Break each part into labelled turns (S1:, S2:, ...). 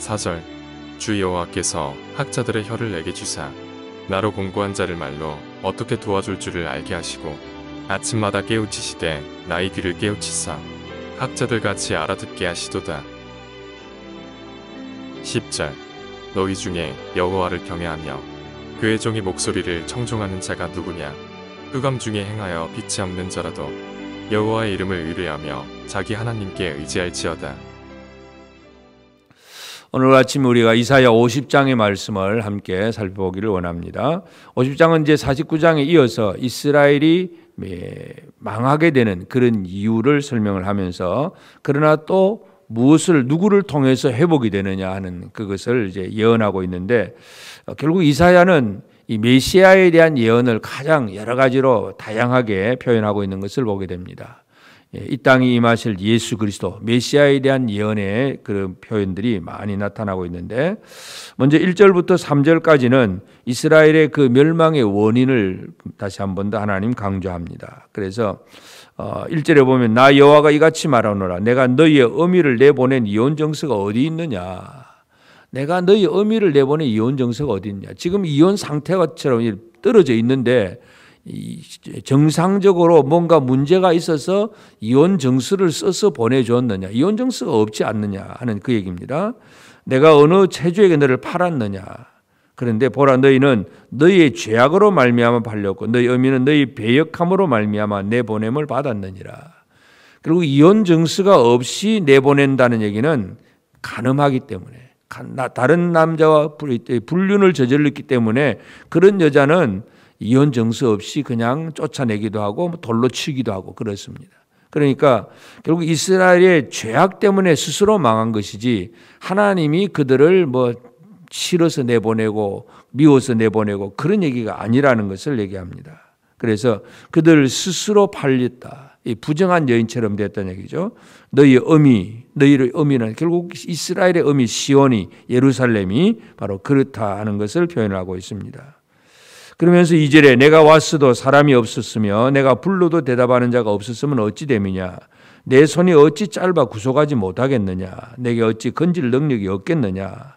S1: 4절 주 여호와께서 학자들의 혀를 내게 주사 나로 공고한 자를 말로 어떻게 도와줄 줄을 알게 하시고 아침마다 깨우치시되 나의 귀를 깨우치사 학자들 같이 알아듣게 하시도다. 10절 너희 중에 여호와를 경외하며 그의 종의 목소리를 청종하는 자가 누구냐? 흑암 중에 행하여 빛이 없는 자라도 여호와의 이름을 의뢰하며 자기 하나님께 의지할지어다.
S2: 오늘 아침 우리가 이사야 50장의 말씀을 함께 살펴보기를 원합니다. 50장은 이제 49장에 이어서 이스라엘이 망하게 되는 그런 이유를 설명을 하면서 그러나 또 누구를 통해서 회복이 되느냐 하는 그것을 이제 예언하고 있는데 결국 이사야는 이 메시아에 대한 예언을 가장 여러 가지로 다양하게 표현하고 있는 것을 보게 됩니다. 이 땅에 임하실 예수 그리스도 메시아에 대한 예언의 그런 표현들이 많이 나타나고 있는데 먼저 1절부터 3절까지는 이스라엘의 그 멸망의 원인을 다시 한 번 더 하나님 강조합니다. 그래서 1절에 보면 나 여호와가 이같이 말하노라 내가 너희의 어미를 내보낸 이혼 정서가 어디 있느냐. 내가 너희 어미를 내보낸 이혼 정서가 어디 있냐. 지금 이혼 상태처럼 떨어져 있는데 정상적으로 뭔가 문제가 있어서 이혼 정서를 써서 보내줬느냐. 이혼 정서가 없지 않느냐 하는 그 얘기입니다. 내가 어느 체주에게 너를 팔았느냐. 그런데 보라 너희는 너희의 죄악으로 말미암아 팔렸고 너희 어미는 너희 배역함으로 말미암아 내보냄을 받았느니라. 그리고 이혼 정서가 없이 내보낸다는 얘기는 간음하기 때문에 다른 남자와 불륜을 저질렀기 때문에 그런 여자는 이혼 정서 없이 그냥 쫓아내기도 하고 돌로 치기도 하고 그렇습니다. 그러니까 결국 이스라엘의 죄악 때문에 스스로 망한 것이지 하나님이 그들을 싫어서 내보내고 미워서 내보내고 그런 얘기가 아니라는 것을 얘기합니다. 그래서 그들 스스로 팔렸다. 이 부정한 여인처럼 됐다는 얘기죠. 너희의 어미는 결국 이스라엘의 어미 시온이 예루살렘이 바로 그렇다 하는 것을 표현하고 있습니다. 그러면서 2절에 내가 왔어도 사람이 없었으며 내가 불러도 대답하는 자가 없었으면 어찌 됨이냐. 내 손이 어찌 짧아 구속하지 못하겠느냐. 내게 어찌 건질 능력이 없겠느냐.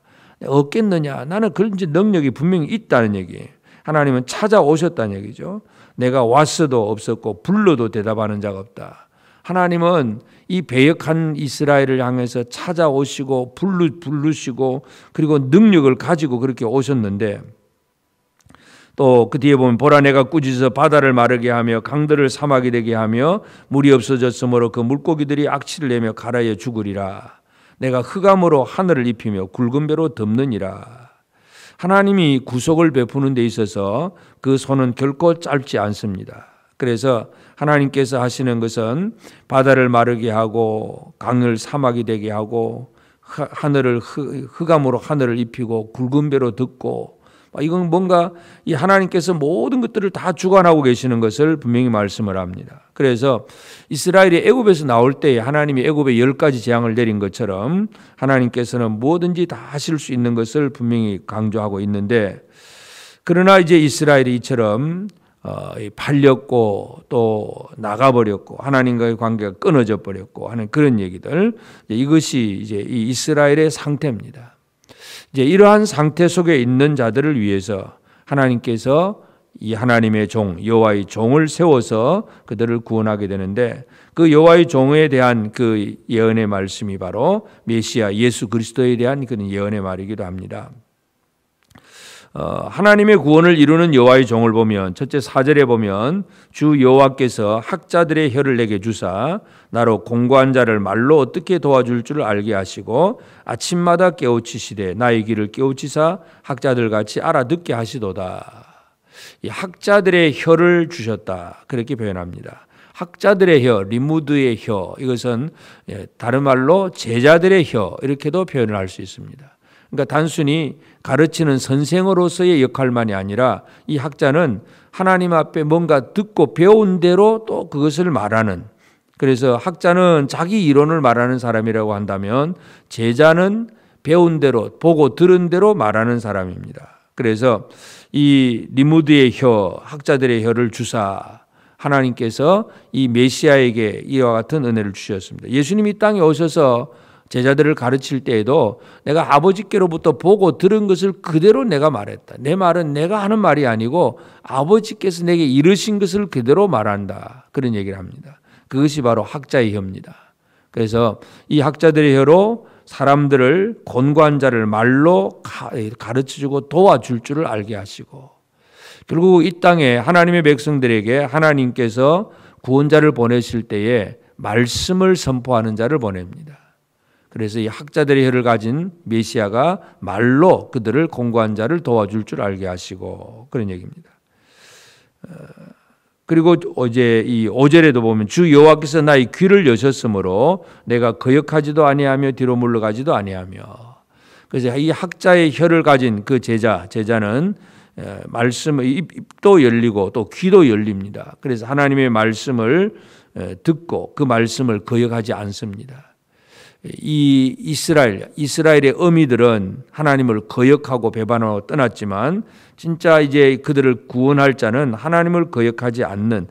S2: 나는 건질 능력이 분명히 있다는 얘기예요. 하나님은 찾아오셨다는 얘기죠. 내가 왔어도 없었고 불러도 대답하는 자가 없다. 하나님은 이 배역한 이스라엘을 향해서 찾아오시고 부르시고 그리고 능력을 가지고 그렇게 오셨는데 또 그 뒤에 보면 보라 내가 꾸짖어 바다를 마르게 하며 강들을 사막이 되게 하며 물이 없어졌으므로 그 물고기들이 악취를 내며 가라에 죽으리라. 내가 흑암으로 하늘을 입히며 굵은 배로 덮느니라. 하나님이 구속을 베푸는 데 있어서 그 손은 결코 짧지 않습니다. 그래서 하나님께서 하시는 것은 바다를 마르게 하고 강을 사막이 되게 하고 흑암으로 하늘을 입히고 굵은 배로 덮고 이건 뭔가 이 하나님께서 모든 것들을 다 주관하고 계시는 것을 분명히 말씀을 합니다. 그래서 이스라엘이 애굽에서 나올 때 하나님이 애굽에 10가지 재앙을 내린 것처럼 하나님께서는 뭐든지 다 하실 수 있는 것을 분명히 강조하고 있는데 그러나 이제 이스라엘이 이처럼 팔렸고 또 나가버렸고 하나님과의 관계가 끊어져 버렸고 하는 그런 얘기들 이것이 이제 이 이스라엘의 상태입니다. 이제 이러한 상태 속에 있는 자들을 위해서 하나님께서 이 하나님의 종 여호와의 종을 세워서 그들을 구원하게 되는데 그 여호와의 종에 대한 그 예언의 말씀이 바로 메시아 예수 그리스도에 대한 그런 예언의 말이기도 합니다. 하나님의 구원을 이루는 여호와의 종을 보면 첫째 4절에 보면 주 여호와께서 학자들의 혀를 내게 주사 나로 공고한 자를 말로 어떻게 도와줄 줄을 알게 하시고 아침마다 깨우치시되 나의 귀를 깨우치사 학자들 같이 알아듣게 하시도다. 이 학자들의 혀를 주셨다 그렇게 표현합니다. 학자들의 혀, 리무드의 혀 이것은 다른 말로 제자들의 혀 이렇게도 표현을 할 수 있습니다. 그러니까 단순히 가르치는 선생으로서의 역할만이 아니라 이 학자는 하나님 앞에 뭔가 듣고 배운 대로 또 그것을 말하는 그래서 학자는 자기 이론을 말하는 사람이라고 한다면 제자는 배운 대로 보고 들은 대로 말하는 사람입니다. 그래서 이 리무드의 혀, 학자들의 혀를 주사 하나님께서 이 메시아에게 이와 같은 은혜를 주셨습니다. 예수님이 땅에 오셔서 제자들을 가르칠 때에도 내가 아버지께로부터 보고 들은 것을 그대로 내가 말했다. 내 말은 내가 하는 말이 아니고 아버지께서 내게 이르신 것을 그대로 말한다. 그런 얘기를 합니다. 그것이 바로 학자의 혀입니다. 그래서 이 학자들의 혀로 사람들을 곤고한 자를 말로 가르쳐주고 도와줄 줄을 알게 하시고, 결국 이 땅에 하나님의 백성들에게 하나님께서 구원자를 보내실 때에 말씀을 선포하는 자를 보냅니다. 그래서 이 학자들의 혀를 가진 메시아가 말로 그들을 곤고한 자를 도와줄 줄 알게 하시고, 그런 얘기입니다. 그리고 어제 이 5절에도 보면 주 여호와께서 나의 귀를 여셨으므로 내가 거역하지도 아니하며 뒤로 물러가지도 아니하며. 그래서 이 학자의 혀를 가진 그 제자는 말씀 입도 열리고 또 귀도 열립니다. 그래서 하나님의 말씀을 듣고 그 말씀을 거역하지 않습니다. 이 이스라엘의 어미들은 하나님을 거역하고 배반하고 떠났지만 진짜 이제 그들을 구원할 자는 하나님을 거역하지 않는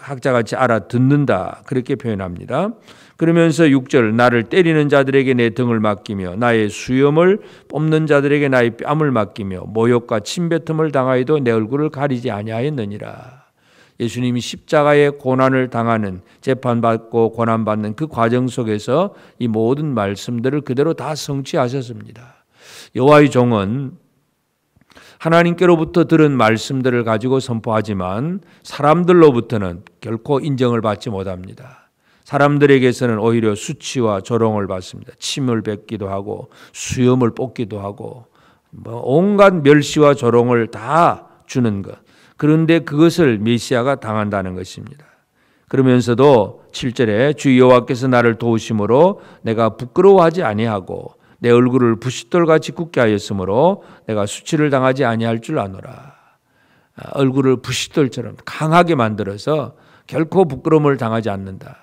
S2: 학자같이 알아듣는다, 그렇게 표현합니다. 그러면서 6절 나를 때리는 자들에게 내 등을 맡기며 나의 수염을 뽑는 자들에게 나의 뺨을 맡기며 모욕과 침뱉음을 당하여도 내 얼굴을 가리지 아니하였느니라. 예수님이 십자가의 고난을 당하는, 재판받고 고난받는 그 과정 속에서 이 모든 말씀들을 그대로 다 성취하셨습니다. 여호와의 종은 하나님께로부터 들은 말씀들을 가지고 선포하지만 사람들로부터는 결코 인정을 받지 못합니다. 사람들에게서는 오히려 수치와 조롱을 받습니다. 침을 뱉기도 하고 수염을 뽑기도 하고 온갖 멸시와 조롱을 다 주는 것. 그런데 그것을 메시아가 당한다는 것입니다. 그러면서도 7절에 주 여호와께서 나를 도우심으로 내가 부끄러워하지 아니하고 내 얼굴을 부싯돌같이 굳게 하였으므로 내가 수치를 당하지 아니할 줄 아노라. 얼굴을 부싯돌처럼 강하게 만들어서 결코 부끄러움을 당하지 않는다.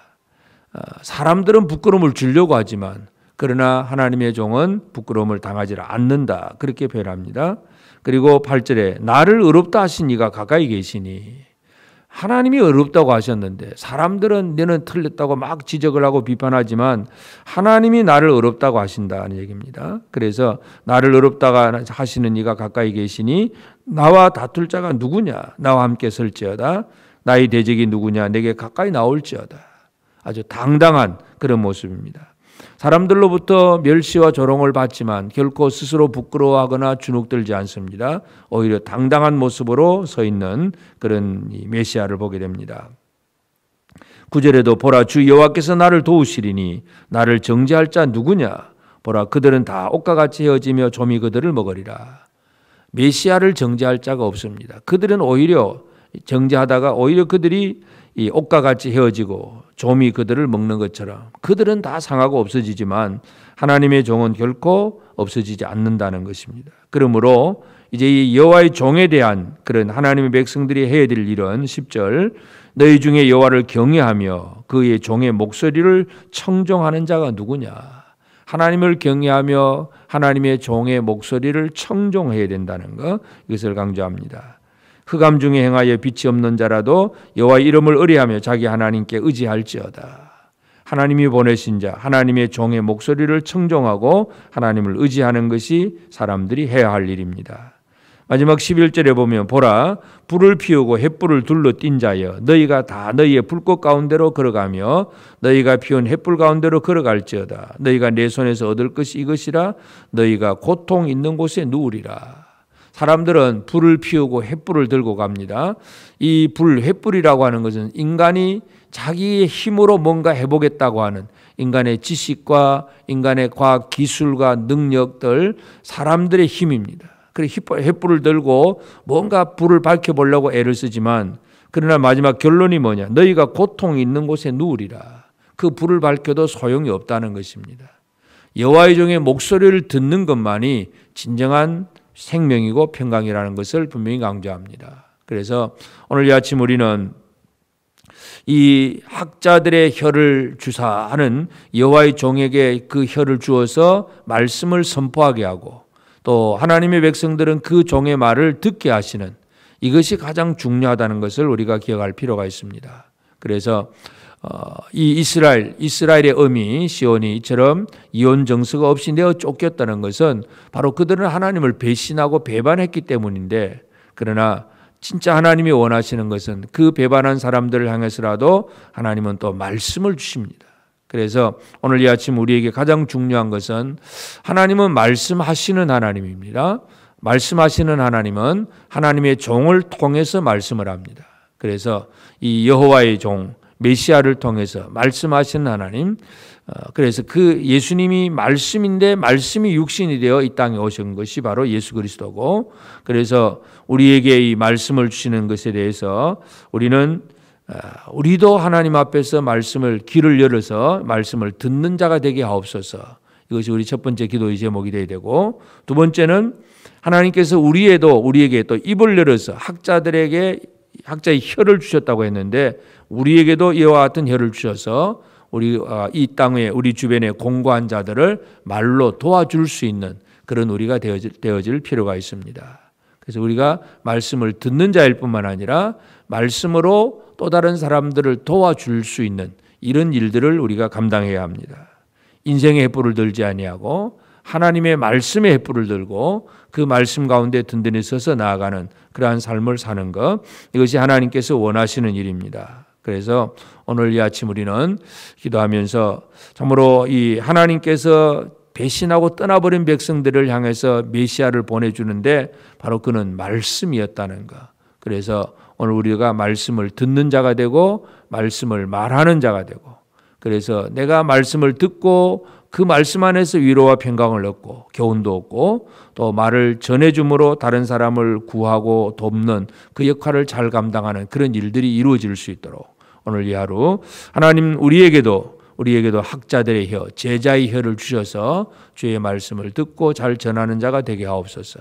S2: 사람들은 부끄러움을 주려고 하지만 그러나 하나님의 종은 부끄러움을 당하지 않는다, 그렇게 표현합니다. 그리고 8절에 나를 의롭다 하신 이가 가까이 계시니, 하나님이 의롭다고 하셨는데 사람들은 너는 틀렸다고 막 지적을 하고 비판하지만 하나님이 나를 의롭다고 하신다는 얘기입니다. 그래서 나를 의롭다고 하시는 이가 가까이 계시니 나와 다툴 자가 누구냐? 나와 함께 설지어다. 나의 대적이 누구냐? 내게 가까이 나올지어다. 아주 당당한 그런 모습입니다. 사람들로부터 멸시와 조롱을 받지만 결코 스스로 부끄러워하거나 주눅들지 않습니다. 오히려 당당한 모습으로 서 있는 그런 메시아를 보게 됩니다. 9절에도 보라 주 여호와께서 나를 도우시리니 나를 정죄할 자 누구냐? 보라 그들은 다 옷과 같이 헤어지며 좀이 그들을 먹으리라. 메시아를 정죄할 자가 없습니다. 그들은 오히려 정죄하다가 오히려 그들이 이 옷과 같이 헤어지고 좀이 그들을 먹는 것처럼 그들은 다 상하고 없어지지만 하나님의 종은 결코 없어지지 않는다는 것입니다. 그러므로 이제 이 여호와의 종에 대한 그런 하나님의 백성들이 해야 될 일은 10절 너희 중에 여호와를 경외하며 그의 종의 목소리를 청종하는 자가 누구냐? 하나님을 경외하며 하나님의 종의 목소리를 청종해야 된다는 것, 이것을 강조합니다. 흑암 중에 행하여 빛이 없는 자라도 여호와의 이름을 의뢰하며 자기 하나님께 의지할지어다. 하나님이 보내신 자, 하나님의 종의 목소리를 청종하고 하나님을 의지하는 것이 사람들이 해야 할 일입니다. 마지막 11절에 보면 보라 불을 피우고 횃불을 둘러 띈 자여 너희가 다 너희의 불꽃 가운데로 걸어가며 너희가 피운 횃불 가운데로 걸어갈지어다. 너희가 내 손에서 얻을 것이 이것이라. 너희가 고통 있는 곳에 누우리라. 사람들은 불을 피우고 횃불을 들고 갑니다. 이 불, 횃불이라고 하는 것은 인간이 자기의 힘으로 뭔가 해보겠다고 하는 인간의 지식과 인간의 과학 기술과 능력들, 사람들의 힘입니다. 그래서 횃불을 들고 뭔가 불을 밝혀보려고 애를 쓰지만 그러나 마지막 결론이 뭐냐? 너희가 고통이 있는 곳에 누우리라. 그 불을 밝혀도 소용이 없다는 것입니다. 여호와의 종의 목소리를 듣는 것만이 진정한 생명이고 평강이라는 것을 분명히 강조합니다. 그래서 오늘 이 아침 우리는 이 학자들의 혀를 주사하는 여호와의 종에게 그 혀를 주어서 말씀을 선포하게 하고 또 하나님의 백성들은 그 종의 말을 듣게 하시는, 이것이 가장 중요하다는 것을 우리가 기억할 필요가 있습니다. 그래서 이 이스라엘의 어미 시온이 이처럼 이혼 정서가 없이 내어 쫓겼다는 것은 바로 그들은 하나님을 배신하고 배반했기 때문인데, 그러나 진짜 하나님이 원하시는 것은 그 배반한 사람들을 향해서라도 하나님은 또 말씀을 주십니다. 그래서 오늘 이 아침 우리에게 가장 중요한 것은 하나님은 말씀하시는 하나님입니다. 말씀하시는 하나님은 하나님의 종을 통해서 말씀을 합니다. 그래서 이 여호와의 종 메시아를 통해서 말씀하시는 하나님, 그래서 그 예수님이 말씀인데 말씀이 육신이 되어 이 땅에 오신 것이 바로 예수 그리스도고, 그래서 우리에게 이 말씀을 주시는 것에 대해서 우리도 하나님 앞에서 말씀을 귀를 열어서 말씀을 듣는 자가 되게 하옵소서. 이것이 우리 첫 번째 기도의 제목이 되어야 되고, 두 번째는 하나님께서 우리에게 또 입을 열어서 학자의 혀를 주셨다고 했는데, 우리에게도 이와 같은 혀를 주셔서 이 땅에 우리 주변에 공고한 자들을 말로 도와줄 수 있는 그런 우리가 되어질 필요가 있습니다. 그래서 우리가 말씀을 듣는 자일 뿐만 아니라 말씀으로 또 다른 사람들을 도와줄 수 있는 이런 일들을 우리가 감당해야 합니다. 인생의 횃불을 들지 아니하고 하나님의 말씀의 횃불을 들고 그 말씀 가운데 든든히 서서 나아가는 그러한 삶을 사는 것, 이것이 하나님께서 원하시는 일입니다. 그래서 오늘 이 아침 우리는 기도하면서 참으로 이 하나님께서 배신하고 떠나버린 백성들을 향해서 메시아를 보내주는데 바로 그는 말씀이었다는 것. 그래서 오늘 우리가 말씀을 듣는 자가 되고 말씀을 말하는 자가 되고, 그래서 내가 말씀을 듣고 그 말씀 안에서 위로와 평강을 얻고 교훈도 얻고 또 말을 전해줌으로 다른 사람을 구하고 돕는 그 역할을 잘 감당하는 그런 일들이 이루어질 수 있도록 오늘 이 하루 하나님 우리에게도 학자들의 혀, 제자의 혀를 주셔서 주의 말씀을 듣고 잘 전하는 자가 되게 하옵소서.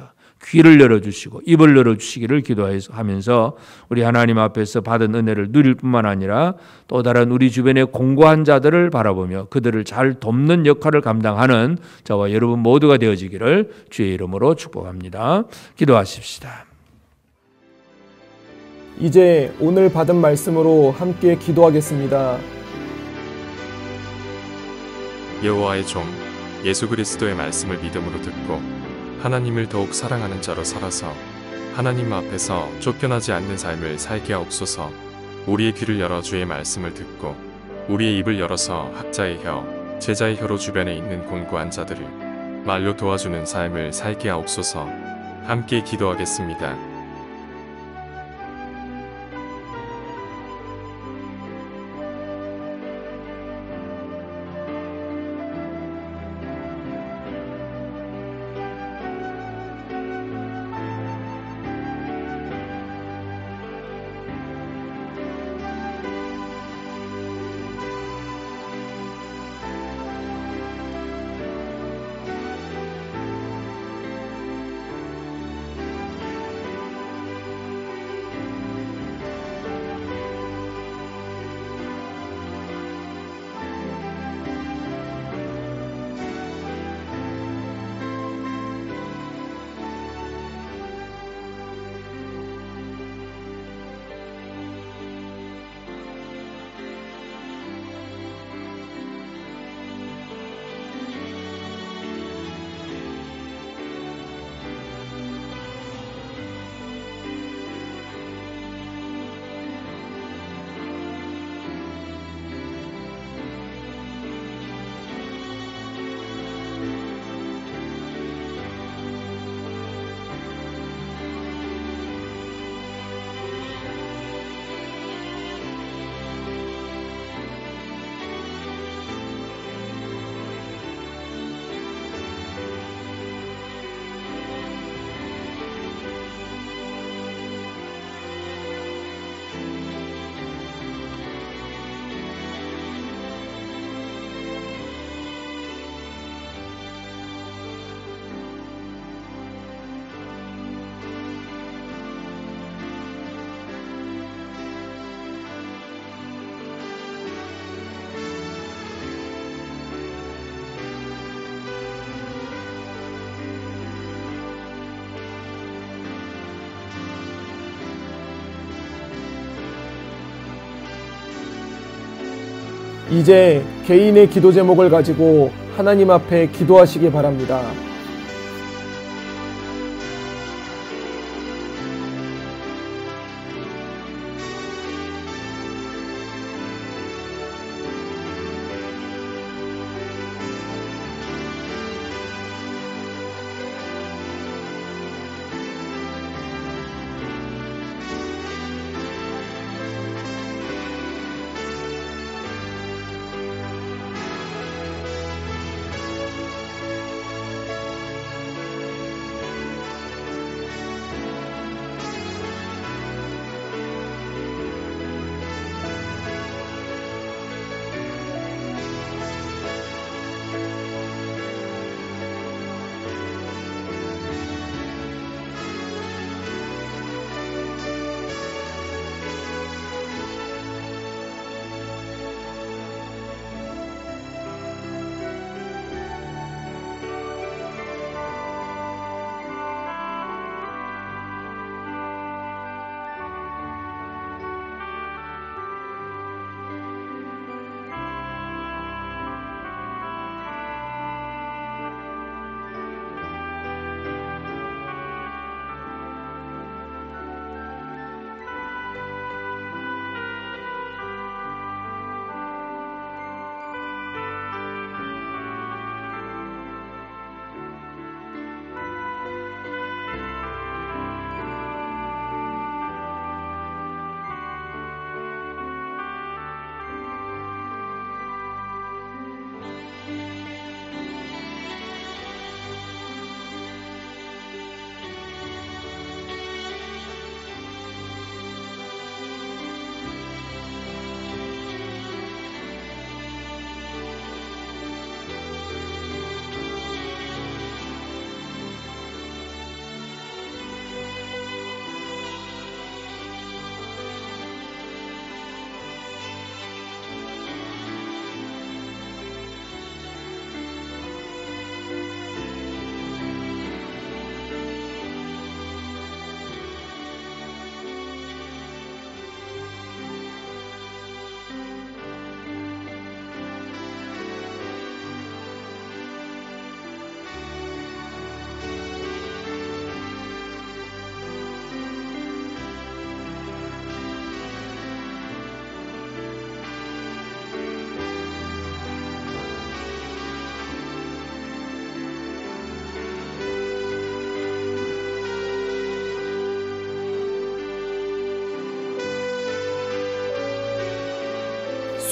S2: 귀를 열어주시고 입을 열어주시기를 기도하면서 우리 하나님 앞에서 받은 은혜를 누릴 뿐만 아니라 또 다른 우리 주변의 공고한 자들을 바라보며 그들을 잘 돕는 역할을 감당하는 저와 여러분 모두가 되어지기를 주의 이름으로 축복합니다. 기도하십시다.
S3: 이제 오늘 받은 말씀으로 함께 기도하겠습니다.
S1: 여호와의 종 예수 그리스도의 말씀을 믿음으로 듣고 하나님을 더욱 사랑하는 자로 살아서 하나님 앞에서 쫓겨나지 않는 삶을 살게 하옵소서. 우리의 귀를 열어 주의 말씀을 듣고 우리의 입을 열어서 학자의 혀, 제자의 혀로 주변에 있는 곤고한 자들을 말로 도와주는 삶을 살게 하옵소서. 함께 기도하겠습니다.
S3: 이제 개인의 기도 제목을 가지고 하나님 앞에 기도하시기 바랍니다.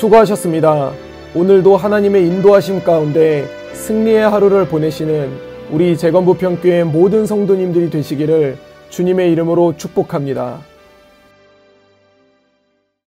S3: 수고하셨습니다. 오늘도 하나님의 인도하심 가운데 승리의 하루를 보내시는 우리 재건부평교회 모든 성도님들이 되시기를 주님의 이름으로 축복합니다.